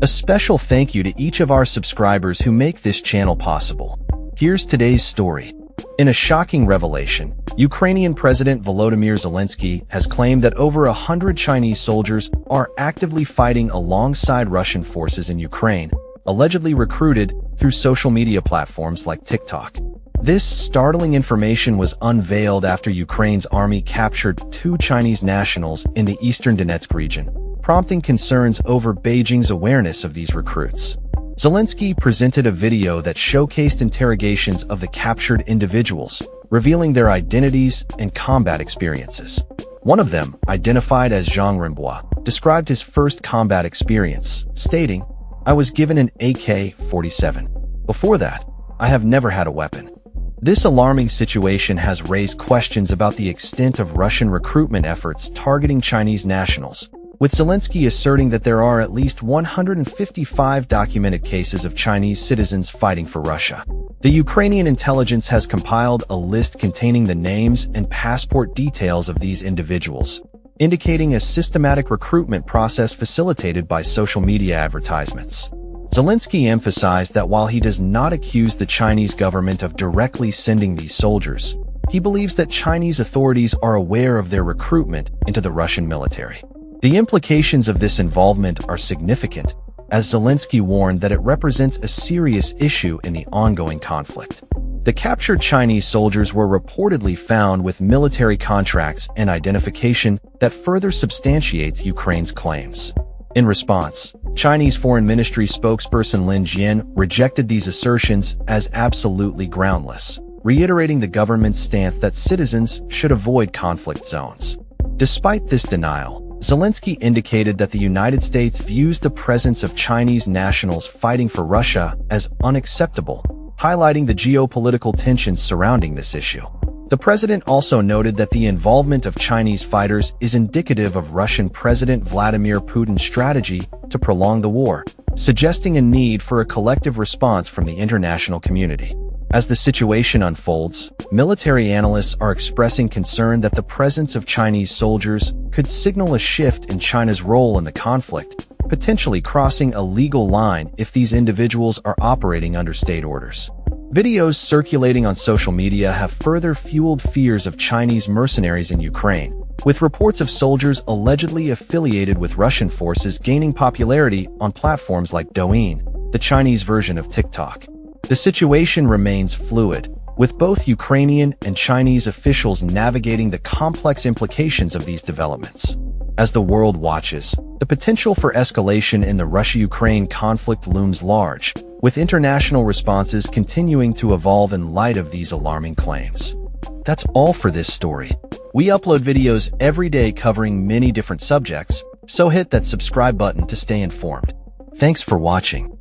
A special thank you to each of our subscribers who make this channel possible. Here's today's story. In a shocking revelation, Ukrainian President Volodymyr Zelensky has claimed that over 100 Chinese soldiers are actively fighting alongside Russian forces in Ukraine, allegedly recruited through social media platforms like TikTok. This startling information was unveiled after Ukraine's army captured 2 Chinese nationals in the eastern Donetsk region, prompting concerns over Beijing's awareness of these recruits. Zelensky presented a video that showcased interrogations of the captured individuals, revealing their identities and combat experiences. One of them, identified as Zhang Renbois, described his first combat experience, stating, "I was given an AK-47. Before that, I have never had a weapon." This alarming situation has raised questions about the extent of Russian recruitment efforts targeting Chinese nationals, with Zelensky asserting that there are at least 155 documented cases of Chinese citizens fighting for Russia. The Ukrainian intelligence has compiled a list containing the names and passport details of these individuals, indicating a systematic recruitment process facilitated by social media advertisements. Zelensky emphasized that while he does not accuse the Chinese government of directly sending these soldiers, he believes that Chinese authorities are aware of their recruitment into the Russian military. The implications of this involvement are significant, as Zelensky warned that it represents a serious issue in the ongoing conflict. The captured Chinese soldiers were reportedly found with military contracts and identification that further substantiates Ukraine's claims. In response, Chinese Foreign Ministry spokesperson Lin Jian rejected these assertions as absolutely groundless, reiterating the government's stance that citizens should avoid conflict zones. Despite this denial, Zelensky indicated that the United States views the presence of Chinese nationals fighting for Russia as unacceptable, highlighting the geopolitical tensions surrounding this issue. The president also noted that the involvement of Chinese fighters is indicative of Russian President Vladimir Putin's strategy to prolong the war, suggesting a need for a collective response from the international community. As the situation unfolds, military analysts are expressing concern that the presence of Chinese soldiers could signal a shift in China's role in the conflict, potentially crossing a legal line if these individuals are operating under state orders. Videos circulating on social media have further fueled fears of Chinese mercenaries in Ukraine, with reports of soldiers allegedly affiliated with Russian forces gaining popularity on platforms like Douyin, the Chinese version of TikTok. The situation remains fluid, with both Ukrainian and Chinese officials navigating the complex implications of these developments. As the world watches, the potential for escalation in the Russia-Ukraine conflict looms large, with international responses continuing to evolve in light of these alarming claims. That's all for this story. We upload videos every day covering many different subjects, so hit that subscribe button to stay informed. Thanks for watching.